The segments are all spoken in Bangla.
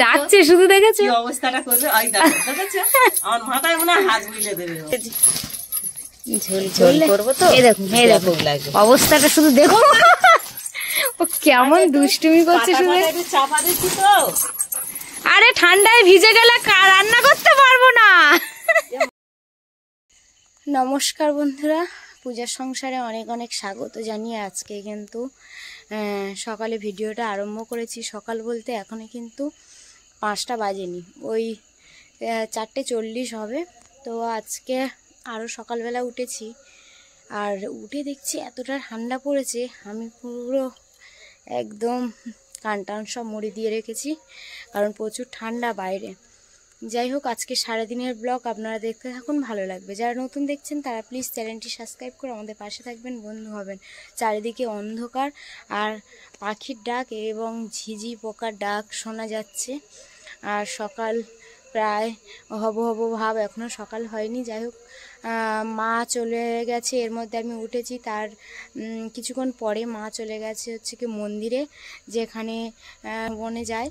ডাকছে শুধু, দেখেছো অবস্থাটা করবে? ওই দেখেছো আমার মাথায় মনে হয় হাত বুলিয়ে দেবে। ঝোল ঝোল করবো তো। এই দেখো, এই দেখো অবস্থাটা শুধু দেখো, ও কেমন দুষ্টুমি করছে শুধু। চাপা দিচ্ছি তো। আরে ঠান্ডায় ভিজে গেলে রান্না করতে পারবো না। নমস্কার বন্ধুরা, পূজার সংসারে অনেক অনেক স্বাগত জানিয়ে আজকে কিন্তু সকালে ভিডিওটা আরম্ভ করেছি। সকাল বলতে এখনো কিন্তু 5টা বাজেনি, ওই 4:40 হবে। তো আজকে আরও সকালবেলা উঠেছি, আর উঠে দেখছি এতটা ঠান্ডা পড়েছে, আমি পুরো একদম কান টান সব মুড়ি দিয়ে রেখেছি, কারণ প্রচুর ঠান্ডা বাইরে। যাই হোক, আজকে সারাদিনের ব্লগ আপনারা দেখতে থাকুন, ভালো লাগবে। যারা নতুন দেখছেন তারা প্লিজ চ্যানেলটি সাবস্ক্রাইব করে আমাদের পাশে থাকবেন, বন্ধু হবেন। চারিদিকে অন্ধকার আর পাখির ডাক এবং ঝিঝি পোকার ডাক শোনা যাচ্ছে, আর সকাল প্রায় হব হব ভাব, এখনও সকাল হয়নি। যাই হোক, মা চলে গেছে, এর মধ্যে আমি উঠেছি। তার কিছুক্ষণ পরে মা চলে গেছে হচ্ছে কি মন্দিরে, যেখানে বনে যায়,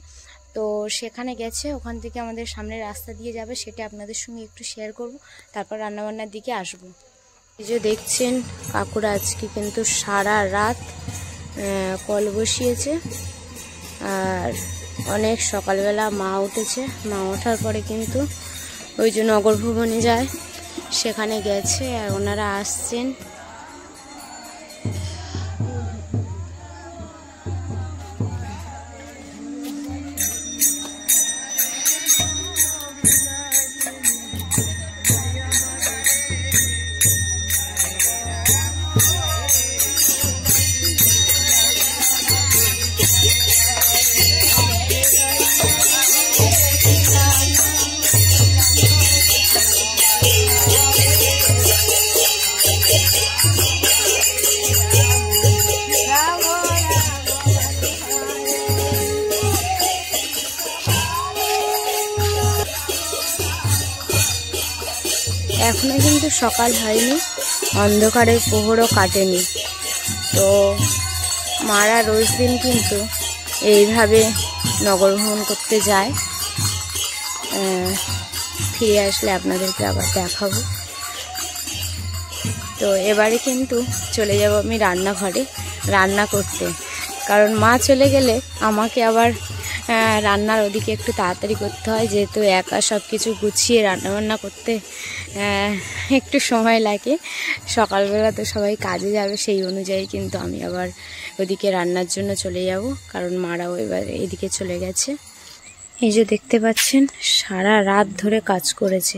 তো সেখানে গেছে। ওখান থেকে আমাদের সামনের রাস্তা দিয়ে যাবে, সেটা আপনাদের সঙ্গে একটু শেয়ার করব, তারপর রান্নাবান্নার দিকে আসব। এই যে দেখছেন কাকুরা আজকে কিন্তু সারা রাত কল বসিয়েছে, আর অনেক সকালবেলা মা উঠেছে। মা ওঠার পরে কিন্তু ওই যে নগর ভবনে যায়, সেখানে গেছে, আর ওনারা আসছেন। এখনো কিন্তু সকাল হয়নি, অন্ধকারের প্রহরও কাটেনি। তো মারা রোজ দিন কিন্তু এইভাবে নগর ভ্রমণ করতে যায়, ফিরে আসলে আপনাদেরকে আবার দেখাবো। তো এবারে কিন্তু চলে যাব আমি রান্নাঘরে রান্না করতে, কারণ মা চলে গেলে আমাকে আবার রান্নার ওদিকে একটু তাড়াতাড়ি করতে হয়, যেহেতু একা সব কিছু গুছিয়ে রান্নাবান্না করতে একটু সময় লাগে। সকালবেলা তো সবাই কাজে যাবে, সেই অনুযায়ী কিন্তু আমি আবার ওদিকে রান্নার জন্য চলে যাব, কারণ মারাও এবার এদিকে চলে গেছে। এই যে দেখতে পাচ্ছেন সারা রাত ধরে কাজ করেছে।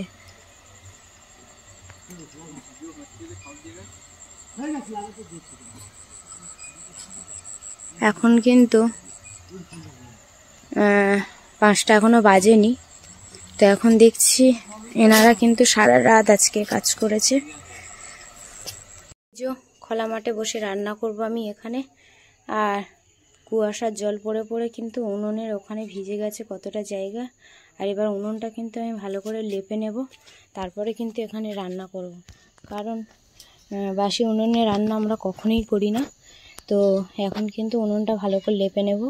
এখন কিন্তু 5টা এখনো বাজেনি, তো এখন দেখছি এনারা কিন্তু সারা রাত আজকে কাজ করেছে। যে খোলা মাঠে বসে রান্না করব আমি এখানে, আর কুয়াশার জল পড়ে পড়ে কিন্তু উনুনের ওখানে ভিজে গেছে কতটা জায়গা, আর এবার উনুনটা কিন্তু আমি ভালো করে লেপে নেব, তারপরে কিন্তু এখানে রান্না করব, কারণ বাসি উনুনে রান্না আমরা কখনোই করি না। তো এখন কিন্তু উনুনটা ভালো করে লেপে নেব।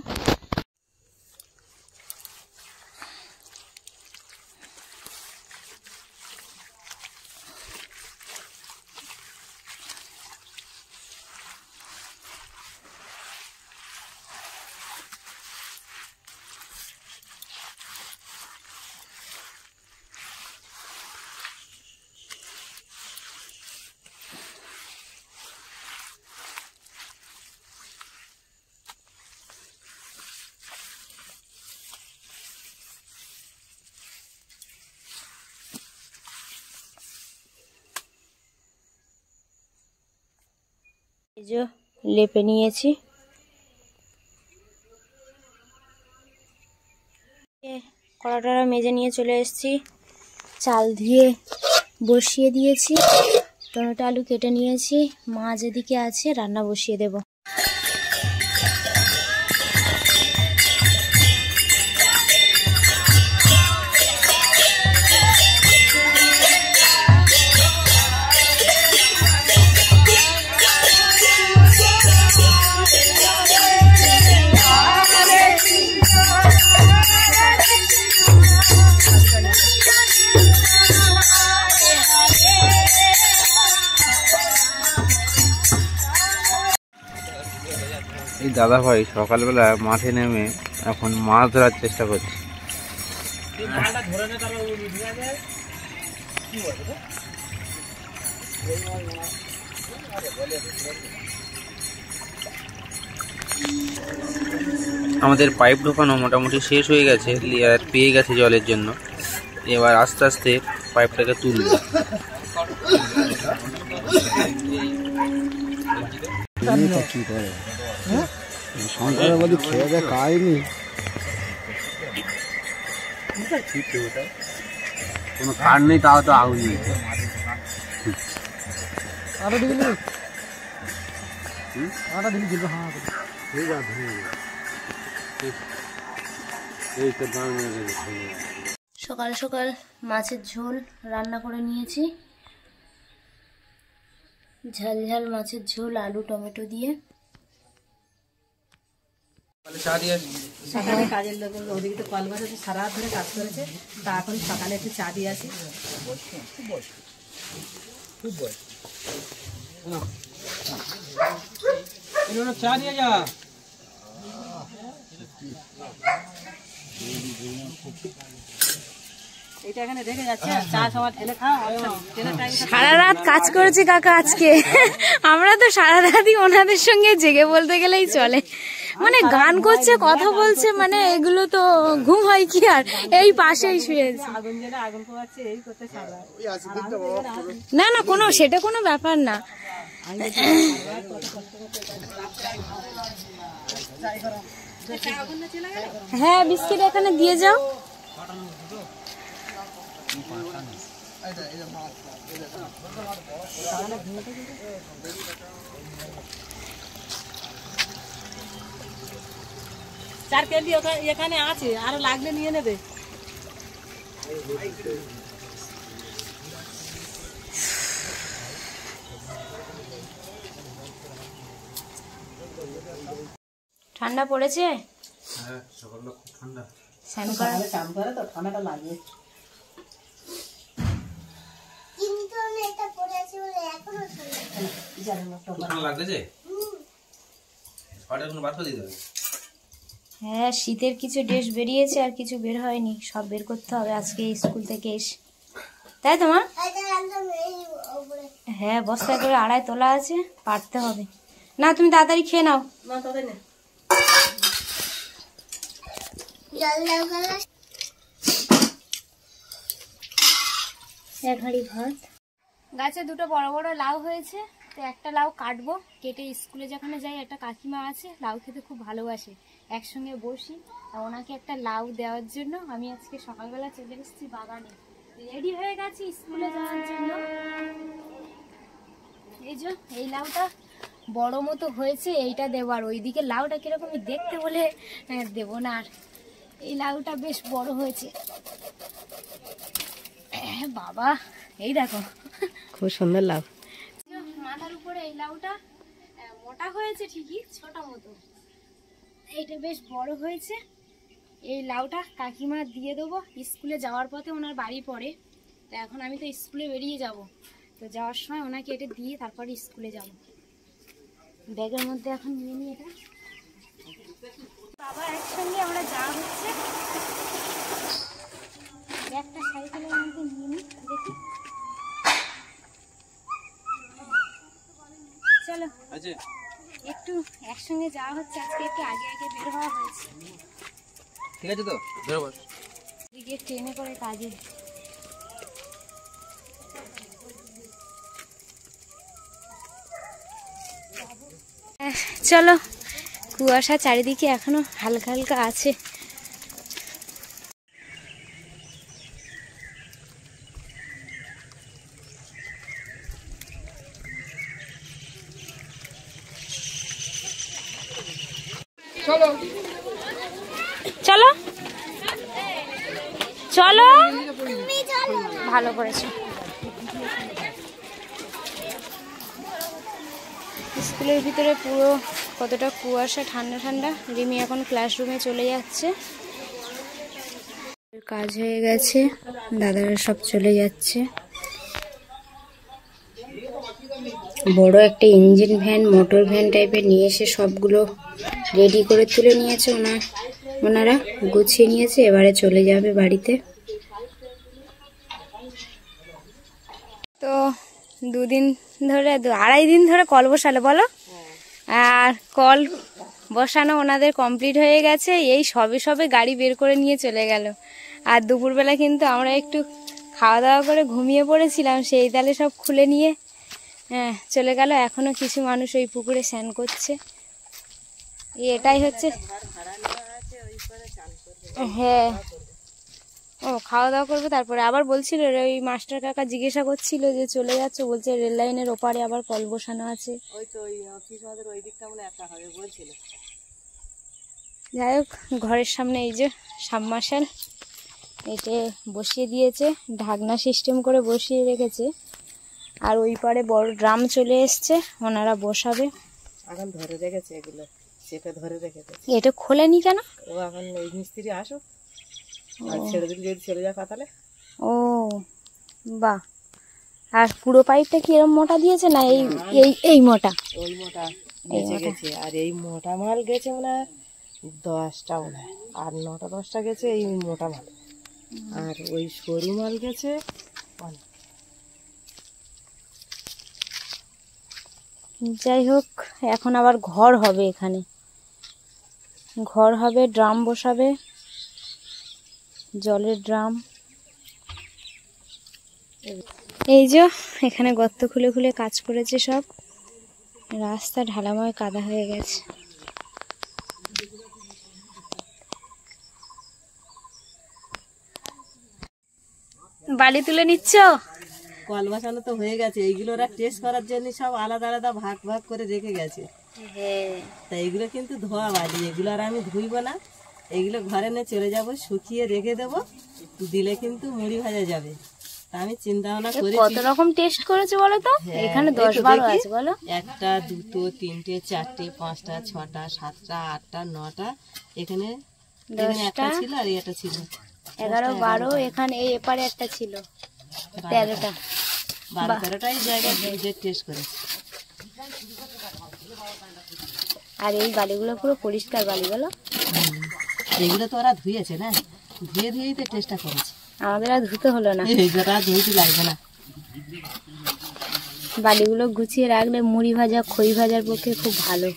এই যে লেপে নিয়েছি, কড়াটা মেজে নিয়ে চলে এসেছি, চাল ধুয়ে বসিয়ে দিয়েছি, টমেটো আলু কেটে নিয়েছি, মাছ এদিকে আছে, রান্না বসিয়ে দেব। দাদা ভাই সকালবেলা মাঠে নেমে এখন মাছ ধরার চেষ্টা করছে। আমাদের পাইপ ঢোকানো মোটামুটি শেষ হয়ে গেছে, লেয়ার পেয়ে গেছে জলের জন্য। এবার আস্তে আস্তে পাইপটাকে তুলবে। কি করে সন্তানবাদী খেয়ে দেয় খায়নি, কোনো কার নেই, তাও তো আগুন সকাল সকাল মাছের ঝোল রান্না করে নিয়েছি, ঝাল ঝাল মাছের ঝোল আলু টমেটো দিয়ে। সকালে কাজের লোক ওদিকে তো কল বাজে, সারা রাত ধরে কাজ করেছে, তা এখন সকালে একটু চা দিয়ে আসি। চা দিয়ে যা। এটা এখানে রেখে যাচ্ছে, চা সবার ঢেলে খাও। সারা রাত কাজ করেছি কাকা আজকে। আমরা তো সারা রাতই ওনাদের সঙ্গে জেগে বলতে গেলেই চলে, মানে গান করছে কথা বলছে, মানে এগুলো তো ঘুম হয় কি আর, এই পাশেই শুয়েছে। আগুন জ্বেলে আগুন পোয়াচ্ছে, এই করতে সারা। না না কোনো সেটা কোনো ব্যাপার না। হ্যাঁ বিস্কিট এখানে দিয়ে যাও। চার কেজি এখানে আছে, আরো লাগলে নিয়ে নেবে। ঠান্ডা পড়েছে, হ্যাঁ সকালটা খুব ঠান্ডা। স্নান করা চান করে তো ঠান্ডাটা লাগে। ঠান্ডা লাগছে, হ্যাঁ শীতের কিছু ড্রেস বেরিয়েছে আর কিছু বের হয়নি, সব বের করতে হবে আজকে স্কুল থেকে এসে, তাই তো মা? হ্যাঁ বস্তায় করে আড়াই তোলা আছে, পারতে হবে। না তুমি তাড়াতাড়ি খেয়ে নাও। এক হাঁড়ি ভাত। গাছে দুটো বড় বড় লাউ হয়েছে, তো একটা লাউ কাটবো, কেটে স্কুলে যেখানে যাই একটা কাকিমা আছে লাউ খেতে খুব ভালোবাসে, একসঙ্গে বসি, আর ওনাকে একটা লাউ দেওয়ার জন্য আমি আজকে সকালবেলা চলে এসেছি বাগানে, রেডি হয়ে গেছি স্কুলে যাওয়ার জন্য। এই যে এই লাউটা বড় মতো হয়েছে, এইটা দেবো, আর ওইদিকে লাউটা কিরকম দেখতে বলে দেবো না, আর এই লাউটা বেশ বড় হয়েছে বাবা, এই দেখো খুব সুন্দর লাউ। মাথার উপরে এই লাউটা মোটা হয়েছে ঠিকই, ছোট মতো, এইটা বেশ বড় হয়েছে। এই লাউটা কাকিমা দিয়ে দেবো, স্কুলে যাওয়ার পথে ওনার বাড়ি পড়ে, তো এখন আমি তো স্কুলে বেরিয়ে যাব, তো যাওয়ার সময় ওনাকে এটা দিয়ে তারপরে স্কুলে যাব। ব্যাগের মধ্যে এখন নিয়ে নিই এটা। বাবা একসঙ্গে আমরা যাওয়া হচ্ছে, একটা সাইকেলের মধ্যে নিয়ে নিই, দেখি চলো একটু একসঙ্গে যাওয়া হচ্ছে, আজকে একটু আগে আগে বের হওয়া হয়েছে, ঠিক আছে তো এদিকে ট্রেনে করে কাজে। চলো, কুয়াশা চারিদিকে এখনো হালকা হালকা আছে। চলো চলো, ভালো করেছো। স্কুলের ভিতরে পুরো কতটা কুয়াশা, ঠান্ডা ঠান্ডা। রিমি এখন ক্লাসরুমে চলে যাচ্ছে, কাজ হয়ে গেছে, দাদারা সব চলে যাচ্ছে। বড় একটা ইঞ্জিন ভ্যান, মোটর ভ্যান টাইপের নিয়ে এসে সবগুলো রেডি করে তুলে নিয়েছে ওনারা গুছিয়ে নিয়েছে। এবারে চলে যাবে বাড়িতে। তো দুদিন ধরে 2.5 দিন ধরে কল বসালে বলো, আর কল বসানো ওনাদের কমপ্লিট হয়ে গেছে। এই সবে গাড়ি বের করে নিয়ে চলে গেল। আর দুপুরবেলা কিন্তু আমরা একটু খাওয়া দাওয়া করে ঘুমিয়ে পড়েছিলাম, সেই তালে সব খুলে নিয়ে চলে গেল। এখনো কিছু মানুষ ওই পুকুরে স্নান করছে। এটাই হচ্ছে, হ্যাঁ, ও খাওয়া দাওয়া করবে তারপরে আবার বলছিল, ওই মাস্টার কাকা জিজ্ঞাসা করছিল যে চলে যাচ্ছে, বলছে রেল লাইনের ওপারে আবার কল বসানো আছে। যাই হোক, ঘরের সামনে এই যে সাবমার্শাল এটা বসিয়ে দিয়েছে, ঢাকনা সিস্টেম করে বসিয়ে রেখেছে। আর ওই পারে বড় ড্রাম চলে এসছে, ওনারা বসাবে। এখন ধরে রেখেছে, এগুলো চেপে ধরে রেখেছে। এটা খোলেনি কেন? ও এখন ওই মিস্ত্রি আসুক, আর ছেড়ে দিলে যদি চলে যায় পাতালে। ও বাহ। আর পুরো পাইপটা কি এরকম মোটা দিয়েছে না এই মোটা? ওই মোটা বেঁচে গেছে, আর এই মোটা মাল গেছে মনে হয় 10টা, মনে হয়, আর 9টা 10টা গেছে এই মোটা মাল। আর ওই সরু মাল গেছে অনেক। যাই হোক, এখন আবার ঘর হবে, এখানে ঘর হবে, ড্রাম বসাবে, জলের ড্রাম। এই যে এখানে গর্ত খুলে খুলে কাজ করেছে সব। রাস্তা ঢালাময় কাদা হয়ে গেছে। বালি তুলে নিচ্ছ? কল বসানো তো হয়ে গেছে, এইগুলো ওরা টেস্ট করার জন্য সব আলাদা আলাদা ভাগ ভাগ করে রেখে গেছে। তা এইগুলো কিন্তু ধোয়া বালি, এগুলো আর আমি ধুইব না। এইগুলো ঘরে নিয়ে চলে যাব, শুকিয়ে রেখে দেবো, দিলে কিন্তু মুড়ি ভাজা যাবে। তা আমি চিন্তা ভাবনা করি কত রকম টেস্ট করেছে বলো তো? এখানে 10-12 আছে বলো। 1টা 2টো 3টে 4টে 5টা 6টা 7টা 8টা 9টা, এখানে একটা ছিল আর এটা ছিল 11-12। এখানে এই এপারে একটা ছিল 13টা। 12-13টা এই জায়গায় টেস্ট করেছে। আর এই বালিগুলো পুরো পরিষ্কার বালি বলো। এগুলো তো ওরা ধুয়েছে না, ধুয়েই তো টেস্টটা করেছে। আমাদের আর ধুতে হলো না, এইগুলো আর ধুইতে লাগবে না। বালিগুলো গুছিয়ে রাখলে মুড়ি ভাজা খই ভাজার পক্ষে খুব ভালো।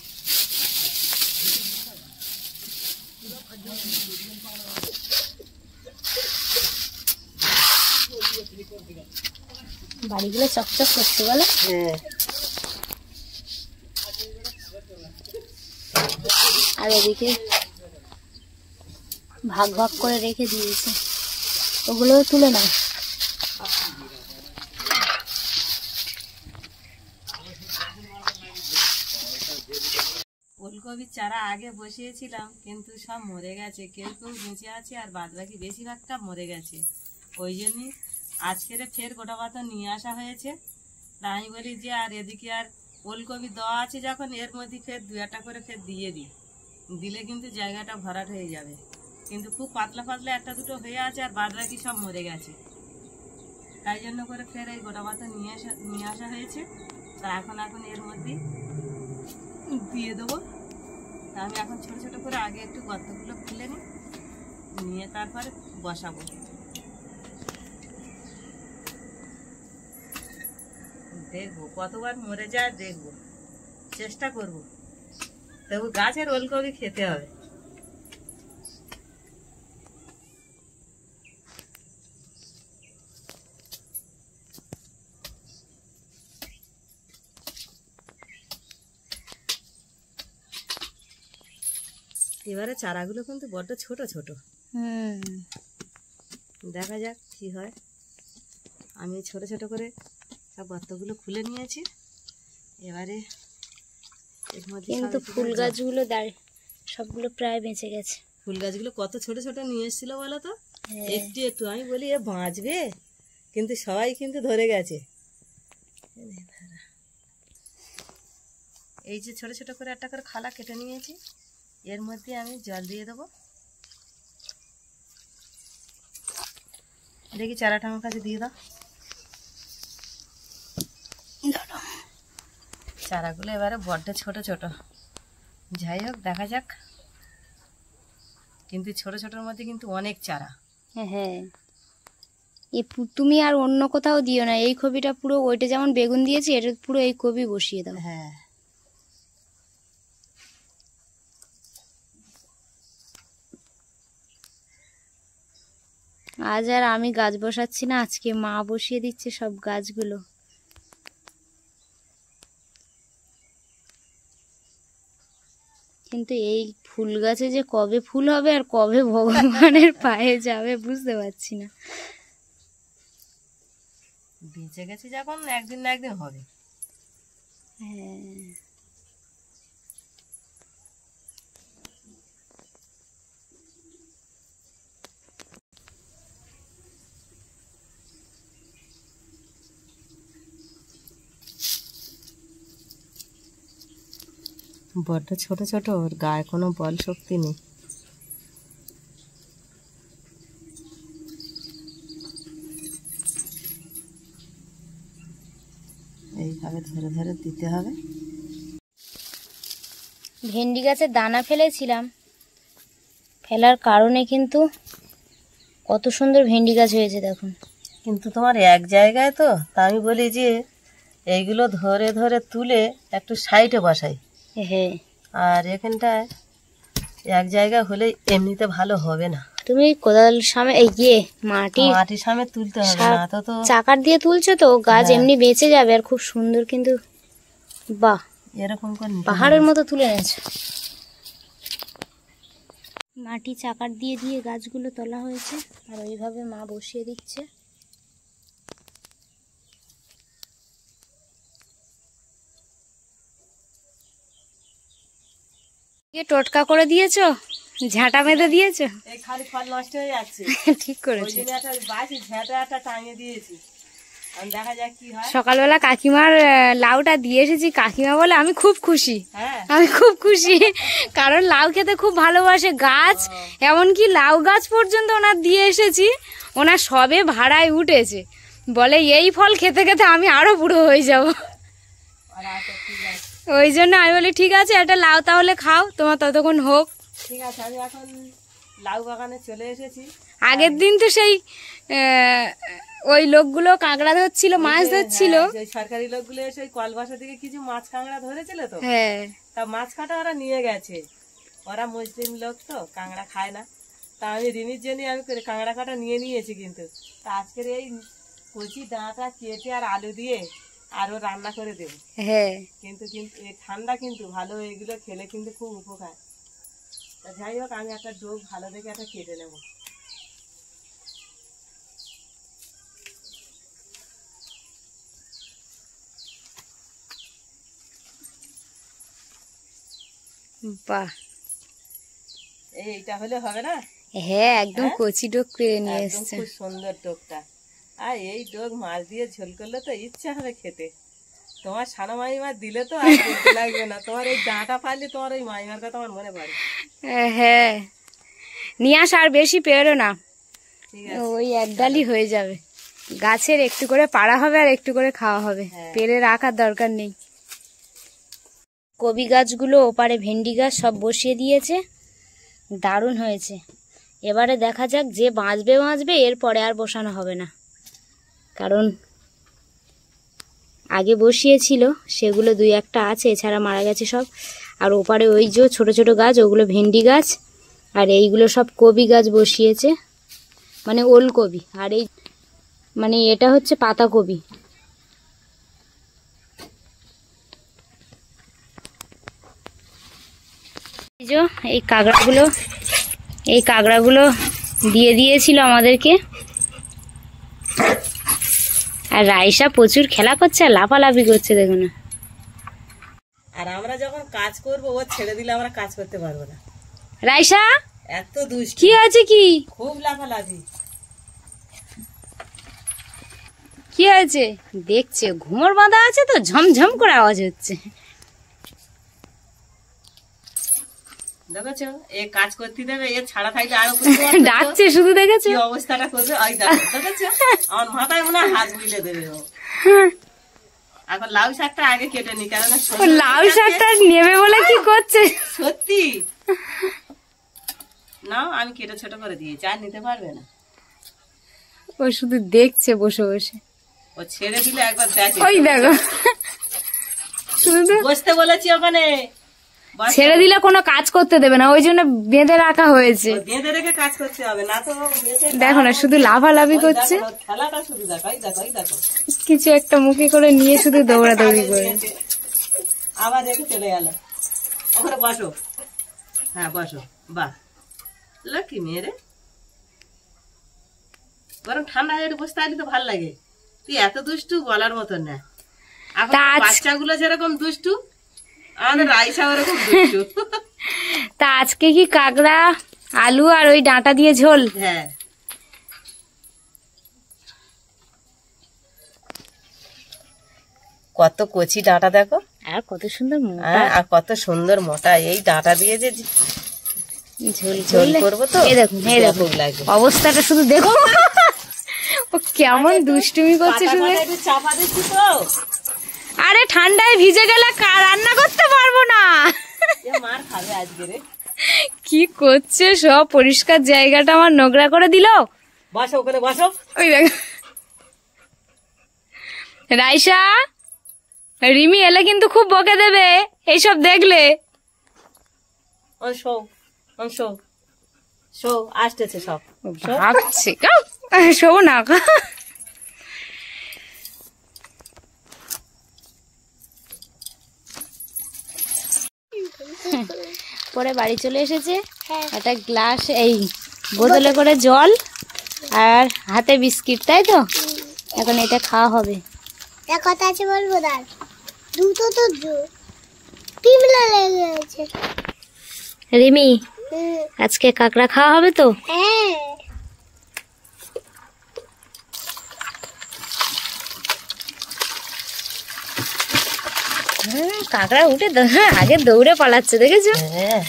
বাড়িগুলো চকচক করছে বলো। হ্যাঁ, আর ওদিকে ভাগ ভাগ করে রেখে দিয়েছে, ওগুলোও তুলে নাও। ফুলকপির চারা আগে বসিয়েছিলাম, কিন্তু সব মরে গেছে, কেউ কেউ বেঁচে আছে আর বাদ বাকি বেশিরভাগটা মরে গেছে। ওই জন্যই আজকের ফের গোটা পাতা নিয়ে আসা হয়েছে। তাই আমি বলি যে আর এদিকে আর ফুলকপি দেওয়া আছে যখন, এর মধ্যে ফের 2-1টা করে ফের দিয়ে দিই, দিলে কিন্তু জায়গাটা ভরাট হয়ে যাবে। কিন্তু খুব পাতলা পাতলা 1টা 2টো হয়ে আছে, আর বাদ বাকি সব মরে গেছে। তাই জন্য করে ফের এই গোটা পাতা নিয়ে আসা হয়েছে। তা এখন এর মধ্যে দিয়ে দেবো। তা আমি এখন ছোট ছোট করে আগে একটু গর্তগুলো খুলে নিয়ে তারপরে বসাবো। দেখবো কতবার মরে যায়, দেখবো, চেষ্টা করব। তবু গাছের ওলকপি খেতে হবে। এবারে চারাগুলো কিন্তু বড্ড ছোট ছোট। দেখা যাক কি হয়। আমি ছোট ছোট করে সব গর্তগুলো খুলে নিয়েছি। এবারে কিন্তু ফুল গাছগুলো সবগুলো প্রায় বেঁচে গেছে। ফুল গাছগুলো কত ছোট ছোট নিয়ে এসেছিল বলো তো, একটু একটু। আমি বলি এ বাঁচবে, কিন্তু সবাই কিন্তু ধরে গেছে। এই যে ছোট ছোট করে একটা করে খালা কেটে নিয়েছি, এর মধ্যে আমি জল দিয়ে দেবো। দেখি চারাটা আমার কাছে দিয়ে দাও। চারাগুলো এবারে বড্ড ছোট ছোট, যাই হোক দেখা যাক। কিন্তু ছোট ছোটর মধ্যে কিন্তু অনেক চারা। হ্যাঁ, তুমি আর অন্য কোথাও দিও না, এই কপিটা পুরো, ওইটা যেমন বেগুন দিয়েছি এটা পুরো এই কপি বসিয়ে দাও। হ্যাঁ, আজ আর আমি গাছ বসাচ্ছি না, আজকে মা বসিয়ে দিচ্ছে সব গাছগুলো। কিন্তু এই ফুল গাছে যে কবে ফুল হবে আর কবে ভগবানের পায়ে যাবে বুঝতে পারছি না। বেঁচে গেছে যখন একদিন না একদিন হবে। হ্যাঁ, বড্ড ছোট ছোট, ওর গায়ে কোনো বল শক্তি নেই। এইভাবে ধরে ধরে দিতে হবে। ভেন্ডি গাছের দানা ফেলেছিলাম, ফেলার কারণে কিন্তু কত সুন্দর ভেন্ডি গাছ হয়েছে দেখুন। কিন্তু তোমার এক জায়গায় তো, তা আমি বলি যে এইগুলো ধরে ধরে তুলে একটু সাইডে বসাই। হ্যাঁ, আর এখানটায় এক জায়গায় হলে এমনিতে ভালো হবে না। তুমি কোদাল সামনে এই গিয়ে মাটির সামনে তুলতে হবে না তো, তো চাকার দিয়ে তুলছো তো গাছ এমনি বেঁচে যাবে আর খুব সুন্দর। কিন্তু বাহ, এরকম করে পাহাড়ের মতো তুলে এনেছো। মাটি চাকার দিয়ে দিয়ে গাছগুলো তোলা হয়েছে আর ওইভাবে মা বসিয়ে দিচ্ছে। টোটকা করে দিয়েছো, ঝাঁটা বেঁধে দিয়েছো, এই খালি ফল নষ্ট হয়ে যাচ্ছে। ঠিক করেছো। ওই জন্য একটা বাঁশি ঝাঁটা একটা টাঙিয়ে দিয়েছি, দেখা যাক কি হয়। সকালবেলা কাকিমার লাউটা দিয়ে এসেছি, কাকিমা বলে আমি খুব খুশি। হ্যাঁ, আমি খুব খুশি, কারণ লাউ খেতে খুব ভালোবাসে। গাছ এমনকি লাউ গাছ পর্যন্ত ওনার দিয়ে এসেছি, ওনার সবে ভাড়ায় উঠেছে। বলে এই ফল খেতে খেতে আমি আরো বুড়ো হয়ে যাব। ওই জন্য আমি বলি ঠিক আছে একটা লাউ তাহলে খাও, তোমার ততক্ষণ হোক। ঠিক আছে, আমি এখন লাউ বাগানে চলে এসেছি। আগের দিন তো সেই ওই লোকগুলো কাঁকড়া ধরছিল, মাছ ধরছিল। ওই সরকারি লোকগুলো এসে ওই কলবাসা থেকে কিছু মাছ কাঁকড়া ধরেছিল তো, হ্যাঁ, তা মাছ কাটা ওরা নিয়ে গেছে। ওরা মুসলিম লোক তো কাঁকড়া খায় না, তা আমি রিমির জন্য আমি কাঁকড়া কাটা নিয়ে নিয়েছি। কিন্তু তা আজকের এই কচি ডাঁটা কেটে আর আলু দিয়ে আরো রান্না করে দেবো। হ্যাঁ, কিন্তু কিন্তু এই ঠান্ডা কিন্তু ভালো, এগুলো খেলে কিন্তু খুব উপকার। তা যাই হোক, আমি একটা ডোক ভালো দেখে একটা কেটে নেব। বাহ, এইটা হলে হবে না? হ্যাঁ একদম কচি ডোক করে নিয়ে একদম এসছে। খুব সুন্দর ডোকটা। আর এই ডোক মাছ দিয়ে ঝোল করলে তো ইচ্ছা হবে খেতে। তোমার সানা মাইমা দিলে তো আর বলতে লাগবে না। তোমার এই ডাঁটা পারলে তোমার ওই মাইমার কথা আমার মনে পড়ে। হ্যাঁ, নিয়ে আস, আর বেশি পেরো না, ঠিক আছে, ওই এক ডালি হয়ে যাবে। গাছের একটু করে পাড়া হবে আর একটু করে খাওয়া হবে, পেরে রাখার দরকার নেই। কবি গাছগুলো ওপারে ভেন্ডি গাছ সব বসিয়ে দিয়েছে, দারুণ হয়েছে। এবারে দেখা যাক যে বাঁচবে বাঁচবে, এরপরে আর বসানো হবে না, কারণ আগে বসিয়েছিল সেগুলো দুই একটা আছে, এছাড়া মারা গেছে সব। আর ওপারে ওই যে ছোট ছোট গাছ ওগুলো ভেন্ডি গাছ, আর এইগুলো সব কবি গাছ বসিয়েছে, মানে ওলকবি। আর এই মানে এটা হচ্ছে পাতাকপি। এই যে এই কাঁকড়াগুলো দিয়ে দিয়েছিল আমাদেরকে। আর রাইসা প্রচুর খেলা করছে আর লাফালাফি করছে, দেখো না। আর আমরা যখন কাজ করবো ও ছেড়ে দিলে আমরা কাজ করতে পারবো না। রাইসা এত দুষ্ট, কি আছে, কি খুব লাফালাফি। কি হয়েছে দেখছে, ঘুমোর বাঁধা আছে তো ঝমঝম করে আওয়াজ হচ্ছে। দেখেছো এ কাজ করতে দেবে, এ ছাড়া থাকলে আরো ডাকছে শুধু, দেখেছো কি অবস্থাটা করবে। ওই দেখো, দেখেছো আমার মাথায় মনে হয় হাত বুঝলে দেবে ও। এখন লাউ শাকটা আগে কেটে নি, কেননা ও লাউ শাকটা নেবে বলে কি করছে? সত্যি না, আমি কেটে ছোট করে দিয়েছি, আর নিতে পারবে না। ও শুধু দেখছে বসে বসে। ও ছেড়ে দিলে একবার দেখে। ওই দেখো, শুধু তো বসতে বলেছি ওখানে, বস। ছেড়ে দিলে কোনো কাজ করতে দেবে না, ওই জন্য বেঁধে রাখা হয়েছে। ও বেঁধে রেখে কাজ করতে হবে না তো। দেখো না, শুধু লাফালাফি করছে। ওর খেলাটা শুধু দেখো, এই দেখো, এই দেখো। কিছু একটা মুখে করে নিয়ে শুধু দৌড়াদৌড়ি করে। আবার রেখে চলে গেল। ওখানে বসো, হ্যাঁ বসো। বাহ, লক্ষ্মী মেয়ে রে। বরং ঠান্ডা হয়ে বসতে আসলে তো ভালো লাগে। তুই এত দুষ্টু বলার মতন না। এখন তা আজ- বাচ্চাগুলো যেরকম দুষ্টু, আমাদের রাইসা ওরকম দুষ্টু। তা আজকে কি কাঁকড়া, আলু আর ওই ডাঁটা দিয়ে ঝোল? হ্যাঁ, কত কচি ডাঁটা দেখো, আর কত সুন্দর মোটা হ্যাঁ, আর কত সুন্দর মোটা। এই ডাঁটা দিয়ে যে ঝোল ঝোল করলে- করবো তো, এই দেখুন, এই দেখুন ব্যাপক লাগবে। অবস্থাটা শুধু দেখো। ও কেমন দুষ্টুমি করছে শুধু। পাটা একটু চাপা দিচ্ছি তো, আরে ঠান্ডায় ভিজে গেলে রান্না করতে পারবো না। এ মার খাবে আজকে রে। কি করছে, সব পরিষ্কার জায়গাটা আমার নোংরা করে দিল। বসো ওখানে বসো। ওই দেখো, রাইসা রিমি এলে কিন্তু খুব বকে দেবে এইসব দেখলে। শো শো শো, আসতেছে সব। ভাবছে শোবো না। পরে বাড়ি চলে এসেছে, একটা গ্লাস এই বোতলে করে জল আর হাতে বিস্কিট, তাই তো? এখন এটা খাওয়া হবে। এক কথা আছে বলবো, দাঁড় দুটো তো টিমলা লেগে গেছে। রিমি, আজকে কাঁকড়া খাওয়া হবে তো? হ্যাঁ, কাঁকড়া উঠে আগে দৌড়ে পালাচ্ছে, দেখেছো? হ্যাঁ,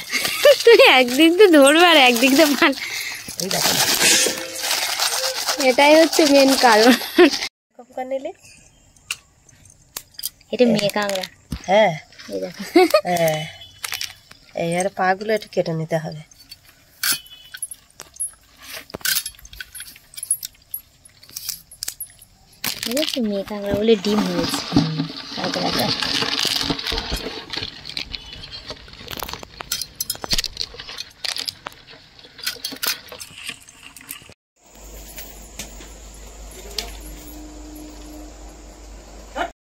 তুমি একদিক দিয়ে ধরবে আর একদিক দিয়ে পাল। এই দেখো এটাই হচ্ছে মেন কারণ। কখন নিলে। এটা মেয়ে কাঁকড়া। হ্যাঁ, এই দেখো, হ্যাঁ, এই আর পাগুলো একটু কেটে নিতে হবে। দেখেছো মেয়ে কাঁকড়া বলে ডিম হয়েছে কাঁকড়াটা।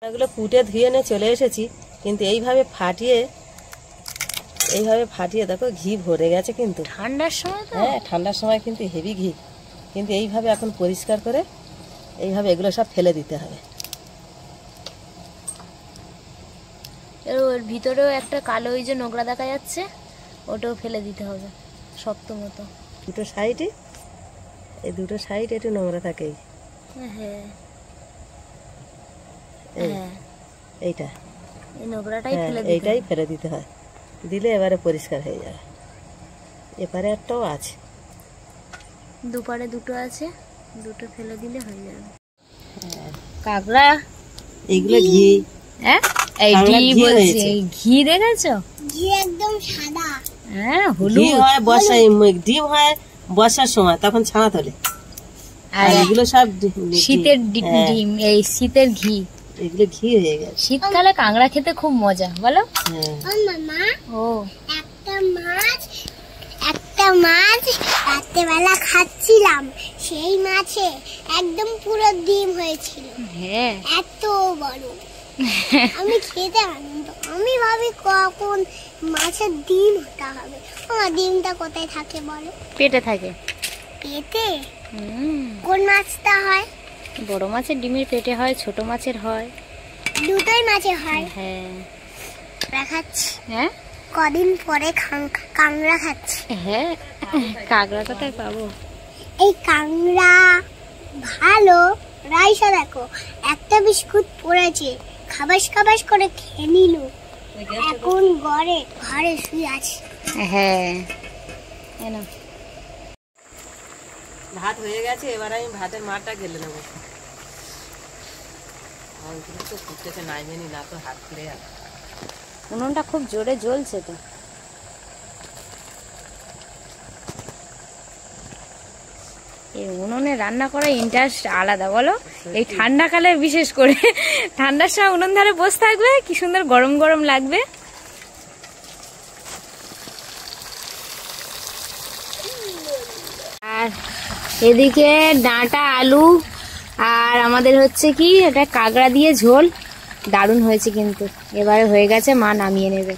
এগুলো কুটে ধুয়ে নিয়ে চলে এসেছি, কিন্তু এইভাবে ফাটিয়ে দেখো ঘি ভরে গেছে কিন্তু। ঠান্ডার সময় তো হ্যাঁ, ঠান্ডার সময় কিন্তু হেভি ঘি। কিন্তু এইভাবে এখন পরিষ্কার করে এইভাবে এগুলো সব ফেলে দিতে হবে। ওর ভিতরেও একটা কালো ওই যে নোংরা দেখা যাচ্ছে, ওটাও ফেলে দিতে হবে শক্ত মতো। দুটো সাইডে, এই দুটো সাইড একটু নোংরা থাকে। হ্যাঁ এই, হ্যাঁ, এইটা, এই নোংরাটাই হ্যাঁ, ফেলে দিতে এইটাই হবে। ফেলে দিতে হয়। দিলে এবারে পরিষ্কার হয়ে যাবে। এপারে একটাও আছে। দুপারে দুটো আছে, দুটো ফেলে দিলে হয়ে যাবে। কাঁকড়া এইগুলো ঘি। হ্যাঁ, এই কাঁকড়ার ঘি ঘি বলছি, হয়েছে। এই ঘি দেখেছো? ঘি একদম সাদা। হ্যাঁ, ঘি হলুদ হয় বর্ষায়, ডিম হয় বর্ষার সময়, তখন ছানা তোলে। আর আর এগুলো সব শীতের হ্যাঁ, ডিম, এই শীতের ঘি। এগুলো ঘি হয়ে গেছে। শীতকালে কাঁকড়া খেতে খুব মজা, বলো? হ্যাঁ, ও মামা, ও একটা মাছ রাত্রেবেলা খাচ্ছিলাম, সেই মাছে একদম পুরো ডিম হয়েছিল, হ্যাঁ, এত বড়। আমি খেতে আনন্দ, আমি ভাবি কখন মাছের ডিম হতে হবে। আমার ডিমটা কোথায় থাকে বলো? পেটে থাকে। পেটে? হুম, কোন মাছটা হয়? বড় মাছের ডিমের পেটে হয়, ছোট মাছের হয়। দুটোই মাছে হয়। হ্যাঁ দেখাচ্ছি, হ্যাঁ কদিন পরে কাংড়া খাচ্ছি। হ্যাঁ, কাঁকড়া কোথায় পাবো? এই কাংড়া ভালো। রাইসা দেখো, একটা বিস্কুট পড়েছে, খাবাস করে খেয়ে নিল। এখন ঘরে শুয়ে আছে। হ্যাঁ, এনো। ভাত হয়ে গেছে, এবার আমি ভাতের মারটা গেলে নেবো। ওইগুলো তো ফুটতেছে নাইমেনি না তো হাত ফিরে যাবে। উনুনটা খুব জোরে জ্বলছে তো। এই উনুনে রান্না করার ইন্টারেস্ট আলাদা বলো, এই ঠান্ডাকালে বিশেষ করে। ঠান্ডার সময় উনুন ধারে বসে থাকবে, কি সুন্দর গরম গরম লাগবে। আর এদিকে ডাঁটা আলু আর আমাদের হচ্ছে কি এটা কাঁকড়া দিয়ে ঝোল, দারুণ হয়েছে কিন্তু। এবারে হয়ে গেছে, মা নামিয়ে নেবে।